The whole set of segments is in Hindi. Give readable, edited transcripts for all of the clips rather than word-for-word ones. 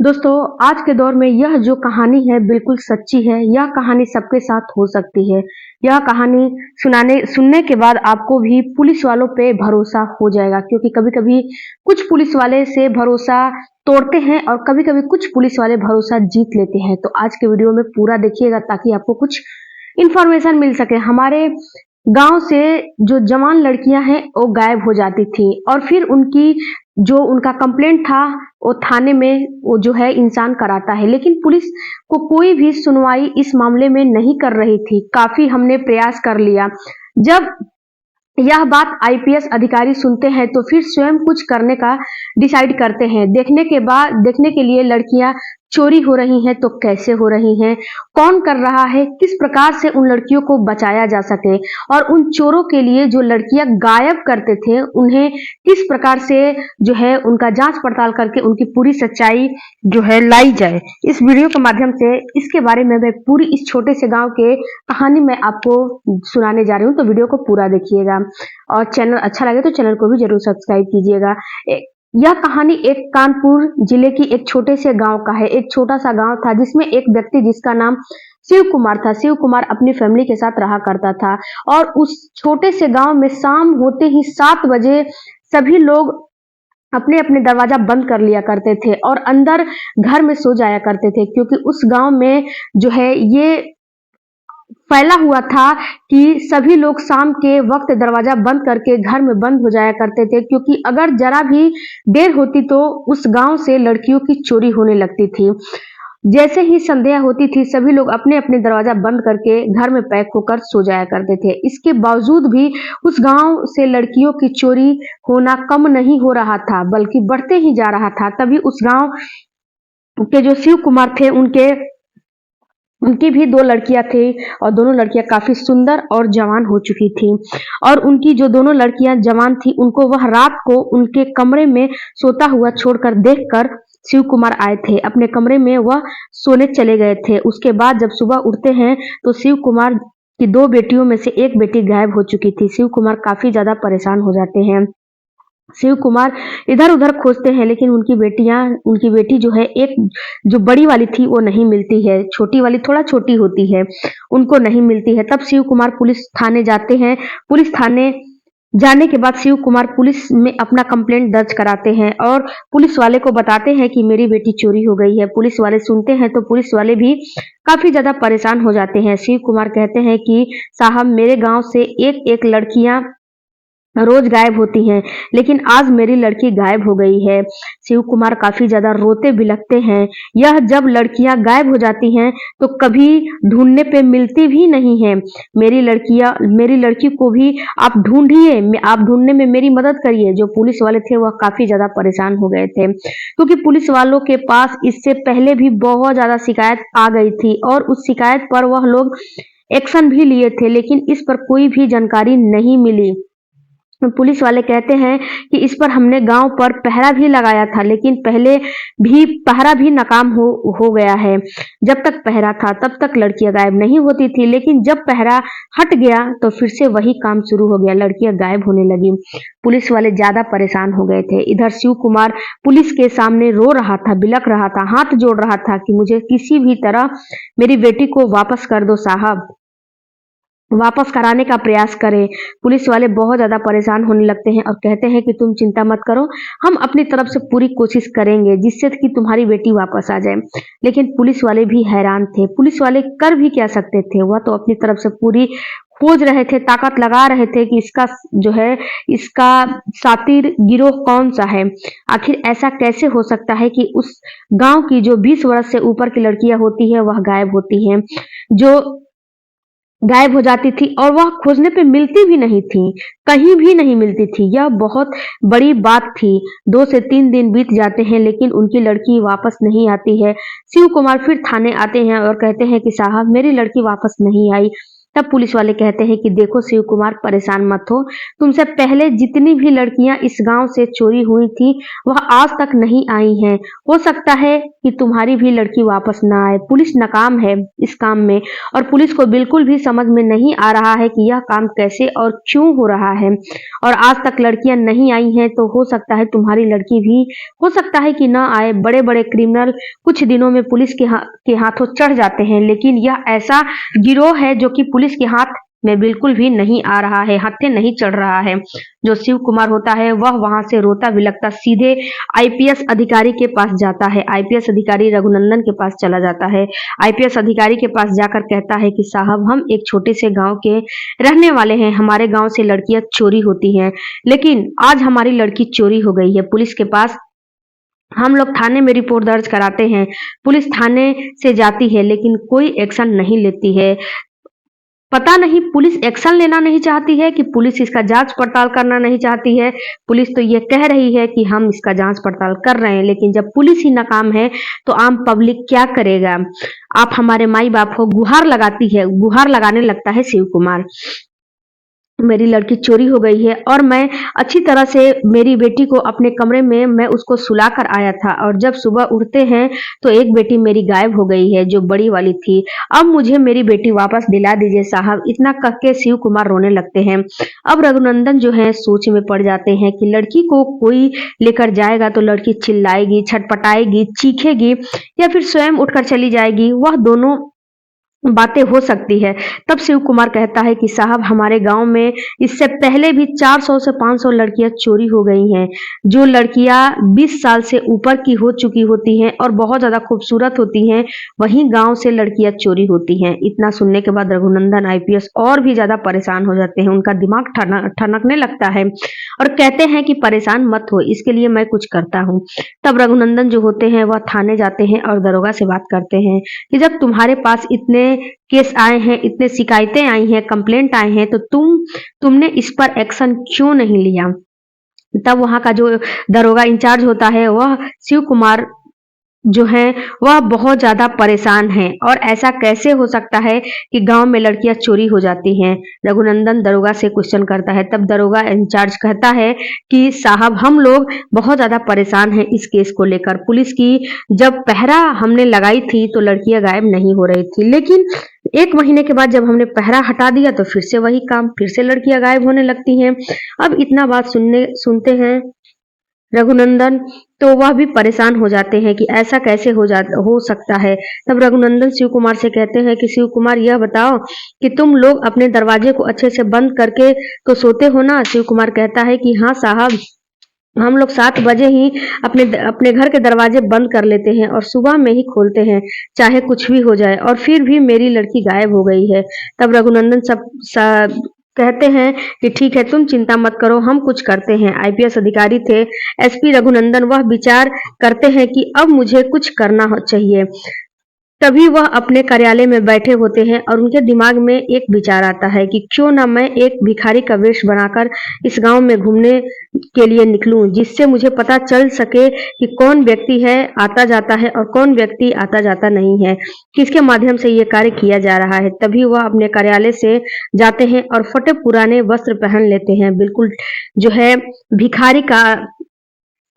दोस्तों, आज के दौर में यह जो कहानी है बिल्कुल सच्ची है। यह कहानी सबके साथ हो सकती है। यह कहानी सुनने के बाद आपको भी पुलिस वालों पे भरोसा हो जाएगा, क्योंकि कभी-कभी कुछ पुलिस वाले से भरोसा तोड़ते हैं और कभी-कभी कुछ पुलिस वाले भरोसा जीत लेते हैं। तो आज के वीडियो में पूरा देखिएगा ताकि आपको कुछ इन्फॉर्मेशन मिल सके। हमारे गाँव से जो जवान लड़कियां हैं वो गायब हो जाती थी और फिर उनका कंप्लेंट था वो थाने में वो जो है इंसान कराता है, लेकिन पुलिस को कोई भी सुनवाई इस मामले में नहीं कर रही थी। काफी हमने प्रयास कर लिया। जब यह बात आईपीएस अधिकारी सुनते हैं तो फिर स्वयं कुछ करने का डिसाइड करते हैं। देखने के लिए लड़कियां चोरी हो रही हैं तो कैसे हो रही हैं, कौन कर रहा है, किस प्रकार से उन लड़कियों को बचाया जा सके और उन चोरों के लिए जो लड़कियां गायब करते थे उन्हें किस प्रकार से जो है उनका जांच पड़ताल करके उनकी पूरी सच्चाई जो है लाई जाए। इस वीडियो के माध्यम से इसके बारे में मैं पूरी इस छोटे से गांव के कहानी में आपको सुनाने जा रही हूँ, तो वीडियो को पूरा देखिएगा और चैनल अच्छा लगे तो चैनल को भी जरूर सब्सक्राइब कीजिएगा। यह कहानी एक कानपुर जिले की एक छोटे से गांव का है। एक छोटा सा गांव था जिसमें एक व्यक्ति जिसका नाम शिव कुमार था। शिव कुमार अपनी फैमिली के साथ रहा करता था और उस छोटे से गांव में शाम होते ही 7 बजे सभी लोग अपने अपने दरवाजा बंद कर लिया करते थे और अंदर घर में सो जाया करते थे, क्योंकि उस गांव में जो है ये फैला हुआ था कि सभी लोग शाम के वक्त दरवाजा बंद करके घर में बंद हो जाया करते थे, क्योंकि अगर जरा भी देर होती तो उस गांव से लड़कियों की चोरी होने लगती थी। जैसे ही संध्या होती थी सभी लोग अपने अपने दरवाजा बंद करके घर में पैक होकर सो जाया करते थे। इसके बावजूद भी उस गांव से लड़कियों की चोरी होना कम नहीं हो रहा था, बल्कि बढ़ते ही जा रहा था। तभी उस गांव के जो शिव कुमार थे उनकी भी 2 लड़कियां थी और दोनों लड़कियां काफी सुंदर और जवान हो चुकी थी। और उनकी जो दोनों लड़कियां जवान थी उनको वह रात को उनके कमरे में सोता हुआ छोड़कर देखकर शिव कुमार आए थे। अपने कमरे में वह सोने चले गए थे। उसके बाद जब सुबह उठते हैं तो शिव कुमार की 2 बेटियों में से एक बेटी गायब हो चुकी थी। शिव कुमार काफी ज्यादा परेशान हो जाते हैं। शिव कुमार इधर-उधर खोजते हैं, लेकिन उनकी बेटी जो है, एक जो बड़ी वाली थी वो नहीं मिलती है, छोटी वाली थोड़ा छोटी होती है, उनको नहीं मिलती है। तब शिव कुमार पुलिस थाने जाते हैं। पुलिस थाने जाने के बाद शिव कुमार पुलिस में अपना कंप्लेंट दर्ज कराते हैं और पुलिस वाले को बताते हैं कि मेरी बेटी चोरी हो गई है। पुलिस वाले सुनते हैं तो पुलिस वाले भी काफी ज्यादा परेशान हो जाते हैं। शिव कुमार कहते हैं कि साहब, मेरे गांव से एक-एक लड़कियां रोज गायब होती हैं, लेकिन आज मेरी लड़की गायब हो गई है। शिव कुमार काफी ज्यादा रोते बिलखते हैं। यह जब लड़कियां गायब हो जाती हैं तो कभी ढूंढने पे मिलती भी नहीं है। मेरी लड़की को भी आप ढूंढिए, आप ढूंढने में मेरी मदद करिए। जो पुलिस वाले थे वह काफी ज्यादा परेशान हो गए थे, क्योंकि पुलिस वालों के पास इससे पहले भी बहुत ज्यादा शिकायत आ गई थी और उस शिकायत पर वह लोग एक्शन भी लिए थे, लेकिन इस पर कोई भी जानकारी नहीं मिली। पुलिस वाले कहते हैं कि इस पर हमने गांव पर पहरा भी लगाया था, लेकिन पहरा भी नाकाम हो गया है। जब तक पहरा था तब तक लड़कियां गायब नहीं होती थी, लेकिन जब पहरा हट गया तो फिर से वही काम शुरू हो गया, लड़कियां गायब होने लगी। पुलिस वाले ज्यादा परेशान हो गए थे। इधर शिव कुमार पुलिस के सामने रो रहा था, बिलख रहा था, हाथ जोड़ रहा था कि मुझे किसी भी तरह मेरी बेटी को वापस कर दो साहब, वापस कराने का प्रयास करें। पुलिस वाले बहुत ज्यादा परेशान होने लगते हैं और कहते हैं कि तुम चिंता मत करो, हम अपनी तरफ से पूरी कोशिश करेंगे जिससे कि तुम्हारी बेटी वापस आ जाए। लेकिन पुलिस वाले भी हैरान थे। पुलिस वाले कर भी क्या सकते थे, वह तो अपनी तरफ से पूरी खोज रहे थे, ताकत लगा रहे थे कि इसका सातिर गिरोह कौन सा है। आखिर ऐसा कैसे हो सकता है कि उस गांव की जो 20 वर्ष से ऊपर की लड़कियां होती है वह गायब होती हैं, जो गायब हो जाती थी और वह खोजने पे मिलती भी नहीं थी, कहीं भी नहीं मिलती थी। यह बहुत बड़ी बात थी। 2 से 3 दिन बीत जाते हैं, लेकिन उनकी लड़की वापस नहीं आती है। शिव कुमार फिर थाने आते हैं और कहते हैं कि साहब, मेरी लड़की वापस नहीं आई। तब पुलिस वाले कहते हैं कि देखो शिव कुमार, परेशान मत हो, तुमसे पहले जितनी भी लड़कियां इस गांव से चोरी हुई थी वह आज तक नहीं आई हैं। हो सकता है कि तुम्हारी भी लड़की वापस ना आए। पुलिस नाकाम है इस काम में और पुलिस को बिल्कुल भी समझ में नहीं आ रहा है कि यह काम कैसे और क्यों हो रहा है, और आज तक लड़कियां नहीं आई हैं तो हो सकता है तुम्हारी लड़की भी हो सकता है कि ना आए। बड़े बड़े क्रिमिनल कुछ दिनों में पुलिस के हाथों चढ़ जाते हैं, लेकिन यह ऐसा गिरोह है जो कि पुलिस के हाथ में बिल्कुल भी नहीं आ रहा है, हत्थे नहीं चढ़ रहा है। जो शिव कुमार होता है वह वहां से रोता बिलखता सीधे आईपीएस अधिकारी के पास जाता है। आईपीएस अधिकारी रघुनंदन के पास चला जाता है। आईपीएस अधिकारी के पास जाकर कहता है कि साहब, हम एक छोटे से गांव के रहने वाले हैं, हमारे गांव से लड़कियां चोरी होती हैं, लेकिन आज हमारी लड़की चोरी हो गई है। पुलिस के पास हम लोग थाने में रिपोर्ट दर्ज कराते हैं, पुलिस थाने से जाती है लेकिन कोई एक्शन नहीं लेती है। पता नहीं पुलिस एक्शन लेना नहीं चाहती है कि पुलिस इसका जांच पड़ताल करना नहीं चाहती है। पुलिस तो ये कह रही है कि हम इसका जांच पड़ताल कर रहे हैं, लेकिन जब पुलिस ही नाकाम है तो आम पब्लिक क्या करेगा। आप हमारे माई बाप हो, गुहार लगाती है, गुहार लगाने लगता है शिव कुमार। मेरी लड़की चोरी हो गई है और मैं अच्छी तरह से मेरी बेटी को अपने कमरे में मैं उसको सुलाकर आया था, और जब सुबह उठते हैं तो एक बेटी मेरी गायब हो गई है जो बड़ी वाली थी। अब मुझे मेरी बेटी वापस दिला दीजिए साहब। इतना कह के शिव कुमार रोने लगते हैं। अब रघुनंदन जो है सोच में पड़ जाते हैं कि लड़की को कोई लेकर जाएगा तो लड़की चिल्लाएगी, छटपटाएगी, चीखेगी या फिर स्वयं उठकर चली जाएगी। वह दोनों बातें हो सकती है। तब शिव कुमार कहता है कि साहब, हमारे गांव में इससे पहले भी 400 से 500 लड़कियां चोरी हो गई हैं। जो लड़कियां 20 साल से ऊपर की हो चुकी होती हैं और बहुत ज्यादा खूबसूरत होती हैं, वहीं गांव से लड़कियां चोरी होती हैं। इतना सुनने के बाद रघुनंदन आईपीएस और भी ज्यादा परेशान हो जाते हैं। उनका दिमाग ठनकने लगता है और कहते हैं कि परेशान मत हो, इसके लिए मैं कुछ करता हूँ। तब रघुनंदन जो होते हैं वह थाने जाते हैं और दरोगा से बात करते हैं कि जब तुम्हारे पास इतने केस आए हैं, इतने शिकायतें आई हैं, कंप्लेंट आए हैं, तो तुमने इस पर एक्शन क्यों नहीं लिया। तब वहां का जो दरोगा इंचार्ज होता है वह शिव कुमार जो है वह बहुत ज्यादा परेशान हैं, और ऐसा कैसे हो सकता है कि गांव में लड़कियां चोरी हो जाती हैं। रघुनंदन दरोगा से क्वेश्चन करता है। तब दरोगा इंचार्ज कहता है कि साहब, हम लोग बहुत ज्यादा परेशान हैं इस केस को लेकर। पुलिस की जब पहरा हमने लगाई थी तो लड़कियां गायब नहीं हो रही थी, लेकिन 1 महीने के बाद जब हमने पहरा हटा दिया तो फिर से वही काम, फिर से लड़कियां गायब होने लगती हैं। अब इतना बात सुनते हैं रघुनंदन, तो वह भी परेशान हो जाते हैं कि ऐसा कैसे हो सकता है। तब रघुनंदन शिव कुमार से कहते हैं कि शिव कुमार, यह बताओ कि तुम लोग अपने दरवाजे को अच्छे से बंद करके तो सोते हो ना। शिव कुमार कहता है कि हाँ साहब, हम लोग 7 बजे ही अपने अपने घर के दरवाजे बंद कर लेते हैं और सुबह में ही खोलते हैं, चाहे कुछ भी हो जाए, और फिर भी मेरी लड़की गायब हो गई है। तब रघुनंदन कहते हैं कि ठीक है, तुम चिंता मत करो, हम कुछ करते हैं। आईपीएस अधिकारी थे एसपी रघुनंदन, वह विचार करते हैं कि अब मुझे कुछ करना चाहिए। तभी वह अपने कार्यालय में बैठे होते हैं और उनके दिमाग में एक विचार आता है कि क्यों ना मैं एक भिखारी का वेश बनाकर इस गांव में घूमने के लिए निकलूं, जिससे मुझे पता चल सके कि कौन व्यक्ति है आता जाता है और कौन व्यक्ति आता जाता नहीं है, किसके माध्यम से ये कार्य किया जा रहा है। तभी वह अपने कार्यालय से जाते हैं और फटे पुराने वस्त्र पहन लेते हैं, बिल्कुल जो है भिखारी का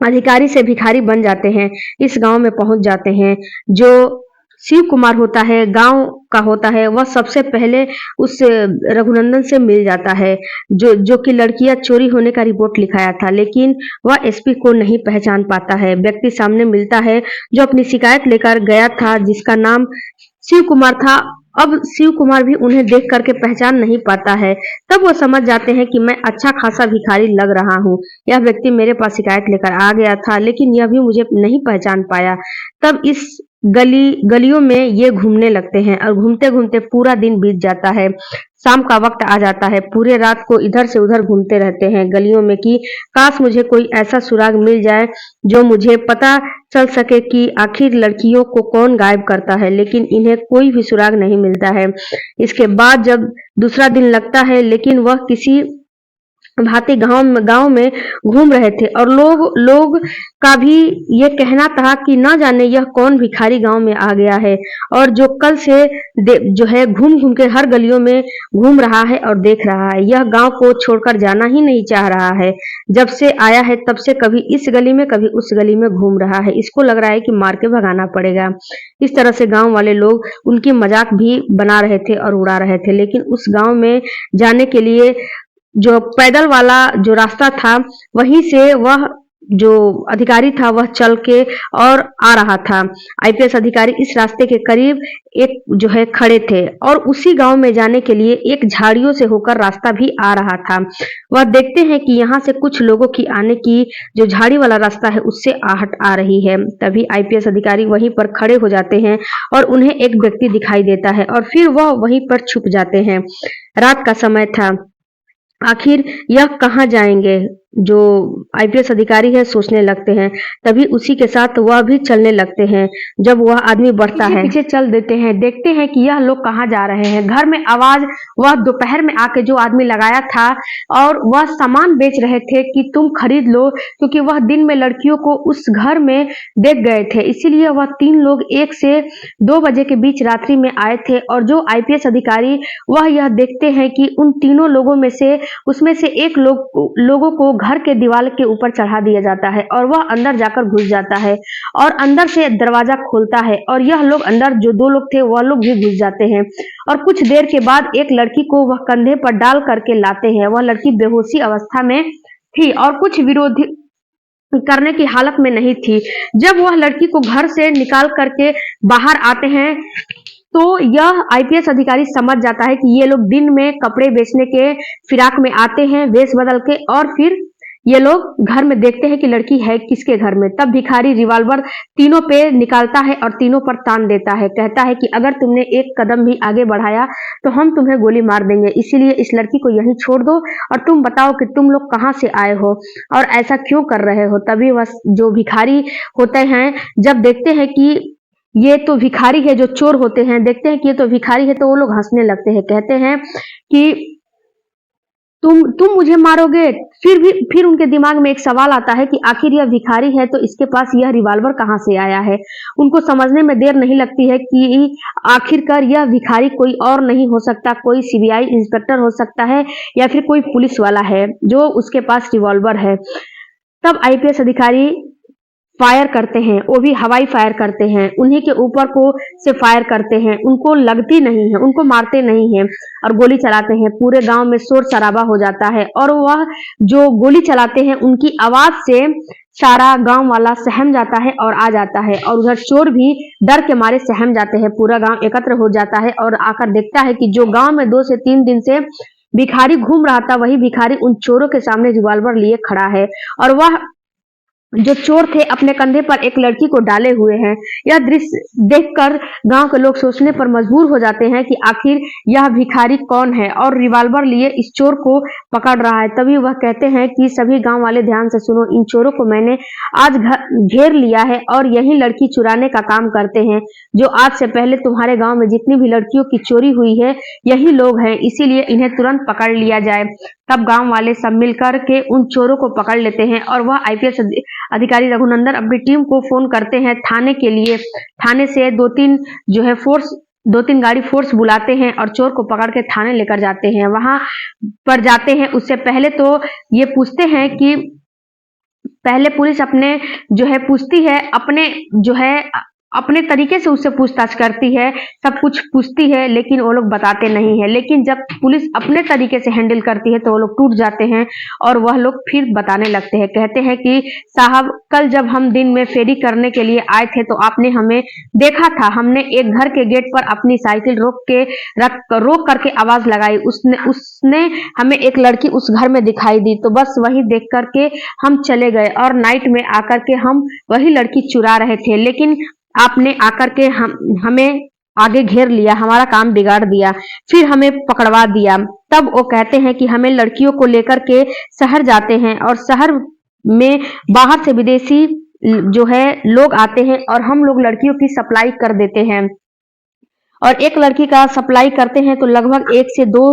अधिकारी से भिखारी बन जाते हैं। इस गांव में पहुंच जाते हैं। जो शिव कुमार होता है, गांव का होता है, वह सबसे पहले उस रघुनंदन से मिल जाता है जो कि लड़कियां चोरी होने का रिपोर्ट लिखाया था, लेकिन वह एसपी को नहीं पहचान पाता है। व्यक्ति सामने मिलता है जो अपनी शिकायत लेकर गया था, जिसका नाम शिव कुमार था। अब शिव कुमार भी उन्हें देख करके पहचान नहीं पाता है। तब वो समझ जाते हैं कि मैं अच्छा खासा भिखारी लग रहा हूँ, यह व्यक्ति मेरे पास शिकायत लेकर आ गया था, लेकिन यह भी मुझे नहीं पहचान पाया। तब इस गलियों में ये घूमने लगते हैं और घूमते घूमते पूरा दिन बीत जाता है। शाम का वक्त आ जाता है। पूरे रात को इधर से उधर घूमते रहते हैं गलियों में कि काश मुझे कोई ऐसा सुराग मिल जाए जो मुझे पता चल सके कि आखिर लड़कियों को कौन गायब करता है, लेकिन इन्हें कोई भी सुराग नहीं मिलता है। इसके बाद जब दूसरा दिन लगता है, लेकिन वह किसी भांति गांव में घूम रहे थे और लोग लोग का भी ये कहना था कि ना जाने यह कौन भिखारी गांव में आ गया है और जो कल से जो है घूम घूम के हर गलियों में घूम रहा है और देख रहा है। यह गांव को छोड़कर जाना ही नहीं चाह रहा है। जब से आया है तब से कभी इस गली में कभी उस गली में घूम रहा है। इसको लग रहा है कि मार के भगाना पड़ेगा। इस तरह से गांव वाले लोग उनकी मजाक भी बना रहे थे और उड़ा रहे थे। लेकिन उस गांव में जाने के लिए जो पैदल वाला जो रास्ता था वहीं से वह जो अधिकारी था वह चल के और आ रहा था। आईपीएस अधिकारी इस रास्ते के करीब एक जो है खड़े थे और उसी गांव में जाने के लिए एक झाड़ियों से होकर रास्ता भी आ रहा था। वह देखते हैं कि यहाँ से कुछ लोगों की आने की जो झाड़ी वाला रास्ता है उससे आहट आ रही है। तभी आईपीएस अधिकारी वहीं पर खड़े हो जाते हैं और उन्हें एक व्यक्ति दिखाई देता है और फिर वह वहीं पर छुप जाते हैं। रात का समय था। आखिर यह कहाँ जाएंगे? जो आईपीएस अधिकारी है सोचने लगते हैं। तभी उसी के साथ वह भी चलने लगते हैं। जब वह आदमी बढ़ता है पीछे चल देते हैं। देखते हैं कि यह लोग कहाँ जा रहे हैं। घर में आवाज वह दोपहर में आके जो आदमी लगाया था और वह सामान बेच रहे थे कि तुम खरीद लो, क्योंकि वह दिन में लड़कियों को उस घर में देख गए थे। इसीलिए वह 3 लोग 1 से 2 बजे के बीच रात्रि में आए थे और जो आईपीएस अधिकारी वह यह देखते हैं कि उन तीनों लोगों में से उसमें से एक लोगों को घर के दीवार के ऊपर चढ़ा दिया जाता है और वह अंदर जाकर घुस जाता है और अंदर से दरवाजा खोलता है और यह लोग अंदर जो 2 लोग थे वह लोग भी घुस जाते हैं और कुछ देर के बाद एक लड़की को वह कंधे पर डाल करके लाते हैं। वह लड़की बेहोशी अवस्था में थी और कुछ विरोधी करने की हालत में नहीं थी। जब वह लड़की को घर से निकाल करके बाहर आते हैं तो यह आईपीएस अधिकारी समझ जाता है कि ये लोग दिन में कपड़े बेचने के फिराक में आते हैं वेश बदल के और फिर ये लोग घर में देखते हैं कि लड़की है किसके घर में। तब भिखारी रिवॉल्वर तीनों पे निकालता है और तीनों पर तान देता है। कहता है कि अगर तुमने एक कदम भी आगे बढ़ाया तो हम तुम्हें गोली मार देंगे, इसीलिए इस लड़की को यहीं छोड़ दो और तुम बताओ कि तुम लोग कहाँ से आए हो और ऐसा क्यों कर रहे हो। तभी वह जो भिखारी होते हैं जब देखते हैं कि ये तो भिखारी है, जो चोर होते हैं देखते हैं कि ये तो भिखारी है तो वो लोग हंसने लगते हैं। कहते हैं कि तुम मुझे मारोगे। फिर उनके दिमाग में एक सवाल आता है कि आखिर यह भिखारी है तो इसके पास यह रिवॉल्वर कहाँ से आया है। उनको समझने में देर नहीं लगती है कि आखिरकार यह भिखारी कोई और नहीं हो सकता, कोई सीबीआई इंस्पेक्टर हो सकता है या फिर कोई पुलिस वाला है जो उसके पास रिवॉल्वर है। तब आईपीएस अधिकारी फायर करते हैं, वो भी हवाई फायर करते हैं, उन्हीं के ऊपर को से फायर करते हैं। उनको लगती नहीं है, उनको मारते नहीं है और गोली चलाते हैं। पूरे गांव में शोर शराबा हो जाता है और वह जो गोली चलाते हैं उनकी आवाज से सारा गांव वाला सहम जाता है और आ जाता है और उधर चोर भी डर के मारे सहम जाते हैं। पूरा गांव एकत्र हो जाता है और आकर देखता है कि जो गांव में 2 से 3 दिन से भिखारी घूम रहा था वही भिखारी उन चोरों के सामने रिवॉल्वर लिए खड़ा है और वह जो चोर थे अपने कंधे पर एक लड़की को डाले हुए हैं। यह दृश्य देखकर गांव के लोग सोचने पर मजबूर हो जाते हैं कि आखिर यह भिखारी कौन है और रिवॉल्वर लिए इस चोर को पकड़ रहा है। तभी वह कहते हैं कि सभी गांव वाले ध्यान से सुनो, इन चोरों को मैंने आज घेर लिया है और यही लड़की चुराने का काम करते हैं। जो आज से पहले तुम्हारे गाँव में जितनी भी लड़कियों की चोरी हुई है यही लोग हैं, इसीलिए इन्हें तुरंत पकड़ लिया जाए। तब गांव वाले सब मिलकर के उन चोरों को पकड़ लेते हैं और वह आईपीएस अधिकारी रघुनंदन अपनी टीम को फोन करते हैं थाने के लिए। थाने से 2-3 जो है 2-3 गाड़ी फोर्स बुलाते हैं और चोर को पकड़ के थाने लेकर जाते हैं। वहां पर जाते हैं उससे पहले तो ये पूछते हैं कि पहले पुलिस अपने जो है पूछती है अपने तरीके से उससे पूछताछ करती है, सब कुछ पूछती है, लेकिन वो लोग बताते नहीं है। लेकिन जब पुलिस अपने तरीके से हैंडल करती है तो वो लोग टूट जाते हैं और वह लोग फिर बताने लगते हैं। कहते हैं कि साहब, कल जब हम दिन में फेरी करने के लिए आए थे तो आपने हमें देखा था। हमने एक घर के गेट पर अपनी साइकिल रोक करके आवाज लगाई। उसने हमें एक लड़की उस घर में दिखाई दी, तो बस वही देख करके हम चले गए और नाइट में आकर के हम वही लड़की चुरा रहे थे, लेकिन आपने आकर के हमें आगे घेर लिया, हमारा काम बिगाड़ दिया, फिर हमें पकड़वा दिया। तब वो कहते हैं कि हमें लड़कियों को लेकर के शहर जाते हैं और शहर में बाहर से विदेशी जो है लोग आते हैं और हम लोग लड़कियों की सप्लाई कर देते हैं और एक लड़की का सप्लाई करते हैं तो लगभग 1 से 2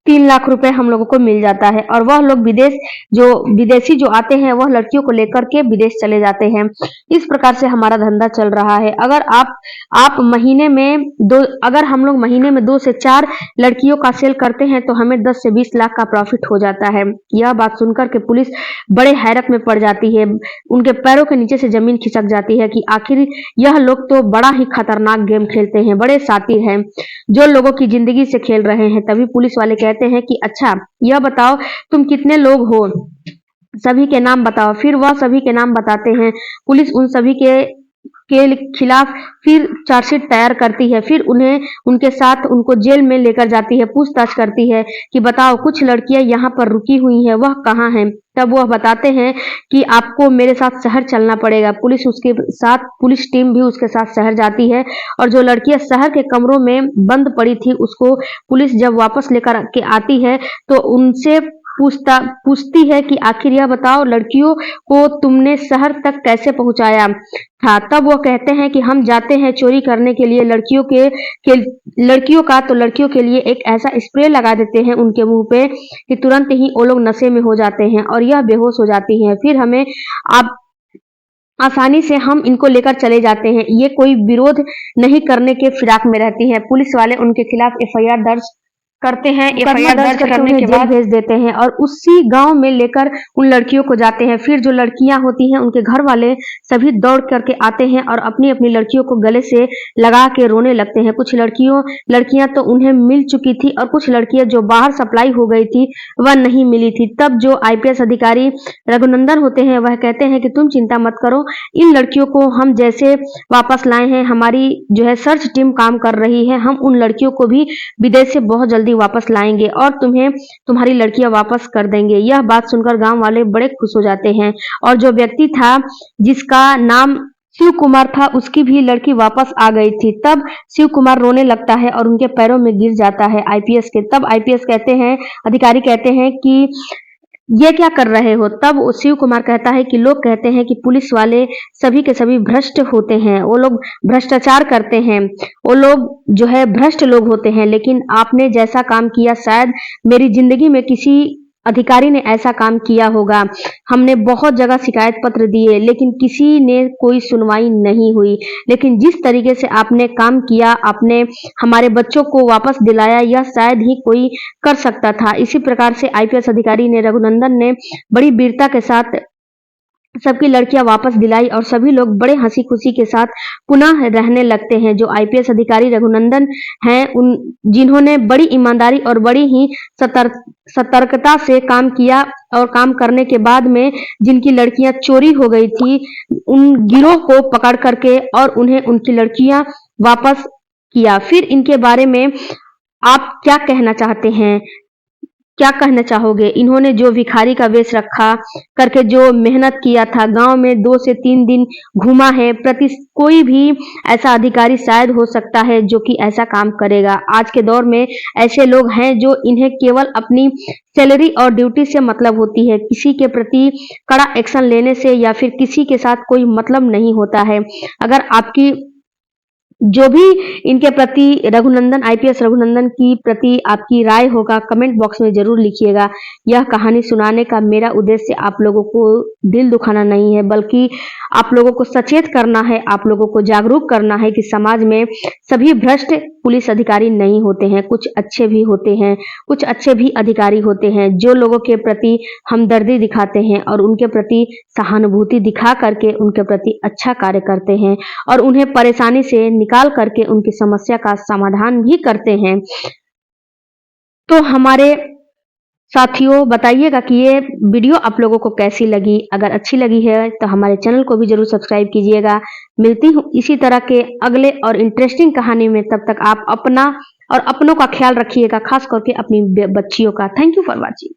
3 लाख रुपए हम लोगों को मिल जाता है और वह लोग विदेशी जो आते हैं वह लड़कियों को लेकर के विदेश चले जाते हैं। इस प्रकार से हमारा धंधा चल रहा है। आप महीने में अगर हम लोग महीने में 2 से 4 लड़कियों का सेल करते हैं तो हमें 10 से 20 लाख का प्रॉफिट हो जाता है। यह बात सुनकर के पुलिस बड़े हैरत में पड़ जाती है। उनके पैरों के नीचे से जमीन खिसक जाती है कि आखिर यह लोग तो बड़ा ही खतरनाक गेम खेलते हैं, बड़े शातिर हैं, जो लोगों की जिंदगी से खेल रहे हैं। तभी पुलिस वाले कहते हैं कि अच्छा यह बताओ तुम कितने लोग हो, सभी के नाम बताओ। फिर वह सभी के नाम बताते हैं। पुलिस उन सभी के खिलाफ फिर चार्जशीट तैयार करती है। फिर उनके साथ उनको जेल में लेकर जाती है, पूछताछ करती है कि बताओ कुछ लड़कियां यहाँ पर रुकी हुई हैं, वह कहाँ हैं। तब वह बताते हैं कि आपको मेरे साथ शहर चलना पड़ेगा। पुलिस टीम भी उसके साथ शहर जाती है और जो लड़कियां शहर के कमरों में बंद पड़ी थी उसको पुलिस जब वापस लेकर के आती है तो उनसे पूछती है कि आखिर यह बताओ लड़कियों को तुमने शहर तक कैसे पहुंचाया था। तब वो कहते हैं कि हम जाते हैं चोरी करने के लिए लड़कियों के लिए एक ऐसा स्प्रे लगा देते हैं उनके मुंह पे कि तुरंत ही वो लोग नशे में हो जाते हैं और यह बेहोश हो जाती हैं। फिर हमें आप आसानी से हम इनको लेकर चले जाते हैं। ये कोई विरोध नहीं करने के फिराक में रहती हैं। पुलिस वाले उनके खिलाफ एफआईआर दर्ज करते हैं। एफआईआर दर्ज करने के बाद भेज देते हैं और उसी गांव में लेकर उन लड़कियों को जाते हैं। फिर जो लड़कियां होती हैं उनके घर वाले सभी दौड़ करके आते हैं और अपनी अपनी लड़कियों को गले से लगा के रोने लगते हैं। कुछ लड़कियां तो उन्हें मिल चुकी थी और कुछ लड़कियां जो बाहर सप्लाई हो गई थी वह नहीं मिली थी। तब जो आईपीएस अधिकारी रघुनंदन होते हैं वह कहते हैं कि तुम चिंता मत करो, इन लड़कियों को हम जैसे वापस लाए हैं, हमारी जो है सर्च टीम काम कर रही है, हम उन लड़कियों को भी विदेश से बहुत जल्दी वापस लाएंगे और तुम्हारी लड़कियां वापस कर देंगे। यह बात सुनकर गांव वाले बड़े खुश हो जाते हैं और जो व्यक्ति था जिसका नाम शिव कुमार था उसकी भी लड़की वापस आ गई थी। तब शिव कुमार रोने लगता है और उनके पैरों में गिर जाता है आईपीएस के। तब आईपीएस अधिकारी कहते हैं कि ये क्या कर रहे हो। तब शिव कुमार कहता है कि लोग कहते हैं कि पुलिस वाले सभी के सभी भ्रष्ट होते हैं, वो लोग भ्रष्टाचार करते हैं, वो लोग जो है भ्रष्ट लोग होते हैं, लेकिन आपने जैसा काम किया शायद मेरी जिंदगी में किसी अधिकारी ने ऐसा काम किया होगा। हमने बहुत जगह शिकायत पत्र दिए लेकिन किसी ने कोई सुनवाई नहीं हुई, लेकिन जिस तरीके से आपने काम किया, आपने हमारे बच्चों को वापस दिलाया, यह शायद ही कोई कर सकता था। इसी प्रकार से आईपीएस अधिकारी ने रघुनंदन ने बड़ी वीरता के साथ सबकी लड़कियां वापस दिलाई और सभी लोग बड़े हंसी खुशी के साथ पुनः रहने लगते हैं। जो आईपीएस अधिकारी रघुनंदन हैं, जिन्होंने बड़ी ईमानदारी और बड़ी ही सतर्कता से काम किया और काम करने के बाद में जिनकी लड़कियां चोरी हो गई थी उन गिरोह को पकड़ करके और उन्हें उनकी लड़कियां वापस किया। फिर इनके बारे में आप क्या कहना चाहते हैं, क्या कहना चाहोगे। इन्होंने जो भिखारी का वेश रखा करके जो मेहनत किया था, गांव में 2 से 3 दिन घूमा है, कोई भी ऐसा अधिकारी शायद हो सकता है जो कि ऐसा काम करेगा। आज के दौर में ऐसे लोग हैं जो इन्हें केवल अपनी सैलरी और ड्यूटी से मतलब होती है, किसी के प्रति कड़ा एक्शन लेने से या फिर किसी के साथ कोई मतलब नहीं होता है। अगर आपकी जो भी इनके प्रति आईपीएस रघुनंदन की प्रति आपकी राय होगा कमेंट बॉक्स में जरूर लिखिएगा। यह कहानी सुनाने का मेरा उद्देश्य आप लोगों को दिल दुखाना नहीं है, बल्कि आप लोगों को सचेत करना है, आप लोगों को जागरूक करना है कि समाज में सभी भ्रष्ट पुलिस अधिकारी नहीं होते हैं, कुछ अच्छे भी होते हैं, कुछ अच्छे भी अधिकारी होते हैं जो लोगों के प्रति हमदर्दी दिखाते हैं और उनके प्रति सहानुभूति दिखा करके उनके प्रति अच्छा कार्य करते हैं और उन्हें परेशानी से निकाल करके उनकी समस्या का समाधान भी करते हैं। तो हमारे साथियों बताइएगा कि ये वीडियो आप लोगों को कैसी लगी। अगर अच्छी लगी है तो हमारे चैनल को भी जरूर सब्सक्राइब कीजिएगा। मिलती हूँ इसी तरह के अगले और इंटरेस्टिंग कहानी में। तब तक आप अपना और अपनों का ख्याल रखिएगा, खास करके अपनी बच्चियों का। Thank you for watching.